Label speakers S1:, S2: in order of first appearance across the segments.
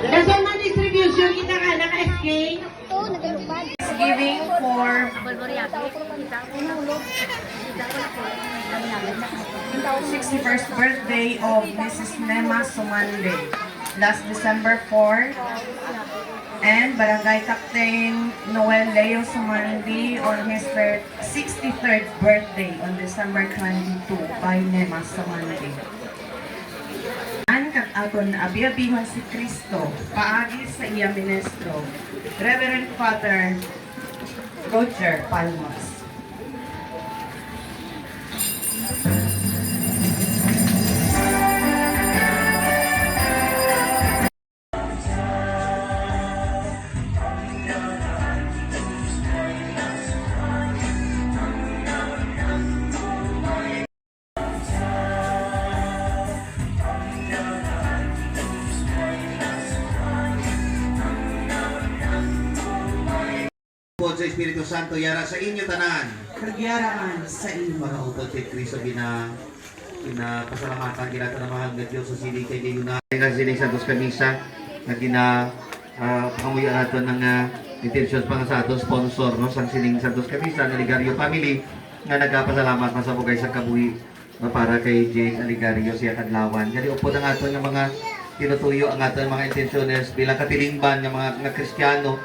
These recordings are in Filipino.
S1: Nasaan man distribution kita ka naka-SK? Giving for 61st birthday of Mrs. Nema Sumande last December 4, and Barangay Captain Noel Leo Sumandi on his 63rd birthday on December 22 by Nema Sumandi. Ang kag-aton na abi-abihon si Cristo, paagi sa iya ministro, Reverend Father Roger Palmas.
S2: Sa Espiritu Santo, yara sa inyo tanan.
S1: Kagyaraan sa inyo.
S2: Mga utod kay Kristo pasalamatan kita na mahal na Diyos sa sili kay Diyuna. Nga sining Santos Kamisa na pangamuyan nato ng intentions pa nga sa ato sponsor no sang sining Santos Kamisa ng Aligario family nga nagpasalamat pa sa bugay sa kabuhi para kay Jane Aligario siya kadlawan. Kadi upo na ato ng mga tinutuyo ang ato mga intentions bilang katilingban ng mga Kristiyano.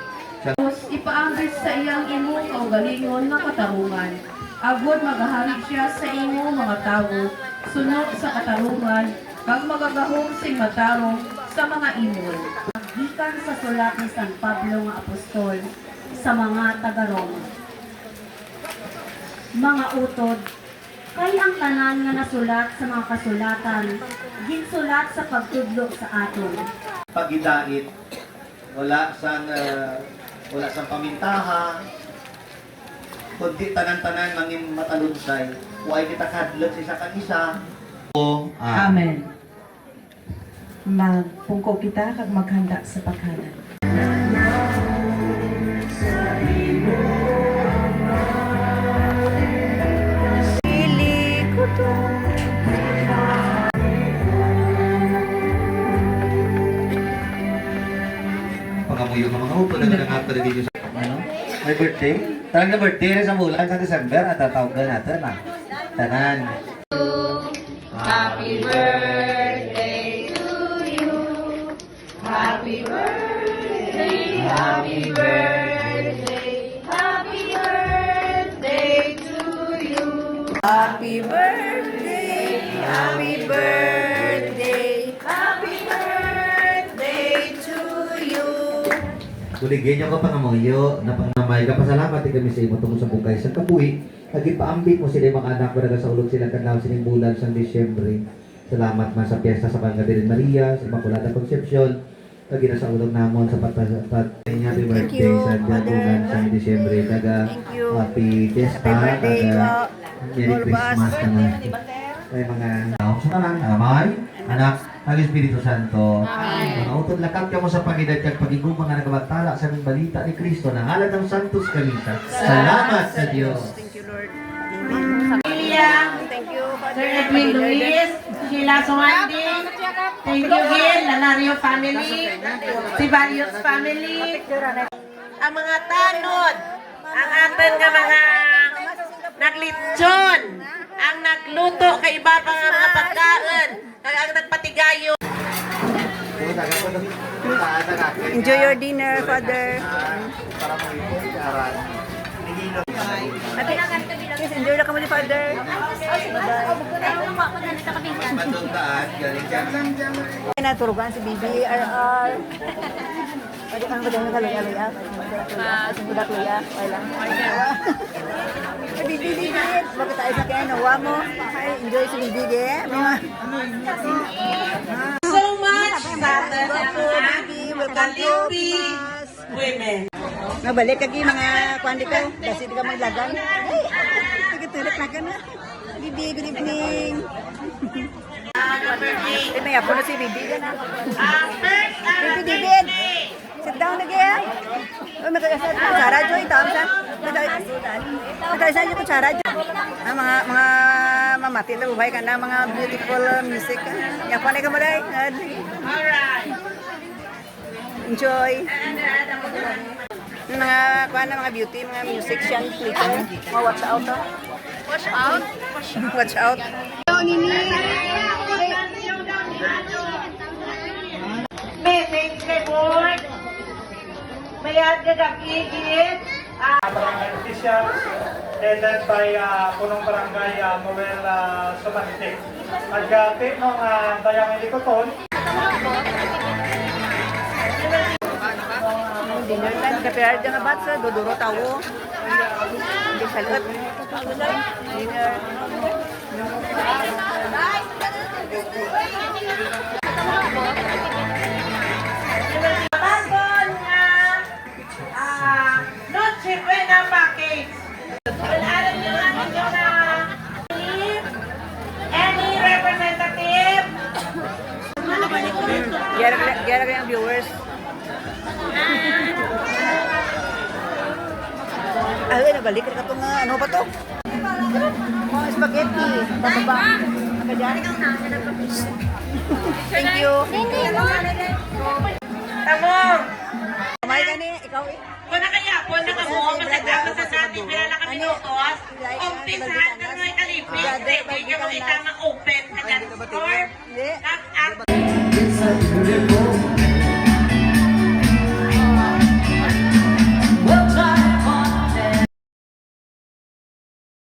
S3: Ipaambit sa iyang imo kaugalingon nga katarungan. Agod magaharip siya sa imo mga tawo, sunod sa katarungan, kag magagahom sing matarong sa mga imo. Gikan sa sulat ni San Pablo nga apostol sa mga taga-Roma. Mga utod, kay ang tanan nga nasulat sa mga kasulatan, ginsulat sa pagtudlo sa aton.
S2: Pagidait, wala sa pamintaha, kundi tanan-tanan mangin matalunsay, huwag kita kadlot sa kang isa.
S1: Amen. Magpungko kita kag maghanda sa paghanan.
S2: Pangamuyo ng mga upo na nangangato na dito sa may birthday? Tarang na birthday rin sa bulan sa December at tatawag na natin na. Tanan.
S3: Happy birthday to you. Happy birthday, happy birthday, happy birthday to you. Happy birthday, happy birthday, happy birthday to you.
S2: Tuligyan nyo ka pangamuyo na pangamay ka pasalamat kami sa imo tungkol sa bukay sa kabuhi. Lagi paambit mo sila mga anak para sa ulog sila kadlaw sining bulan sa Disyembre. Salamat man sa piyesta sa Virgen Maria, sa Immaculada Concepcion. Lagi na sa ulog namon sa happy birthday sa bulan sa Disyembre. Daga happy fiesta, daga Merry Christmas naman. Ay mga sa lang amay, anak, ang Espiritu Santo. Mga utod lakap ka mo sa pagidad kag pagigugma nga nagabantala sa mga balita ni Kristo na ngalan ng Santos Kamisa. Salamat sa Dios.
S1: Thank you, Sir Edwin Luis, Sheila Sumandi, thank you Gil, Lanario family, si Barrios family, ang mga tanod, ang atin nga mga naglitsyon, ang nagluto kay iba pa nga mga pagkain, ang nagpatigayo.
S4: Enjoy your dinner, Father. Yes, enjoy na kamo ni Father. Bye-bye. Naturugan si Bibi, RR. Pwede kang magandang nakaluya-luya. Budak luya. Wala. Bibi, bakit tayo sa kaya nawa mo? Enjoy si Bibi,
S1: So much sa Kalipi women.
S4: Nabalik kagi mga kwandi ko. Kasi di ka maglagan. Ay, tagatulik na ka na. Bibi, good evening. May apo na si Bibi ka na. Bibi, David. Sit down again. Oh, magkakasat na. Kutsara, Joy. Tawag siya. Magkakasat niyo kutsara, Joy. Mga mamati ito, buhay ka na mga beautiful music. Yan pa na ka mo day.
S1: Alright.
S4: Enjoy. Mga kuha na mga beauty, mga musician, flicker. Mga watch out to. Watch out? Watch out.
S1: Message kay board. Mayad ka kakigit.
S5: Barangay officials, headed by Punong Barangay Noel Sumanite. Nagati ng dayang ilikoton.
S4: Dinner time, kapayar dyan nga batsa, dodoro tawo. Hindi salut. Dinner.
S1: Bagon nga Noche Buena package. Kung alam nyo nga ninyo na any representative,
S4: Gyara yung viewers. Ay, nabalik ka itong ano ba to? Mga spaghetti. Bababa. Nakadyan. Thank you.
S1: tamong.
S4: Kamay ka ni, ikaw eh.
S1: Kung nakayapon na ka mo, masagdaman sa natin, bila na kami nutos, umpisahan na mga kalipin, hindi ka mo itama open sa dance floor.
S4: Hindi.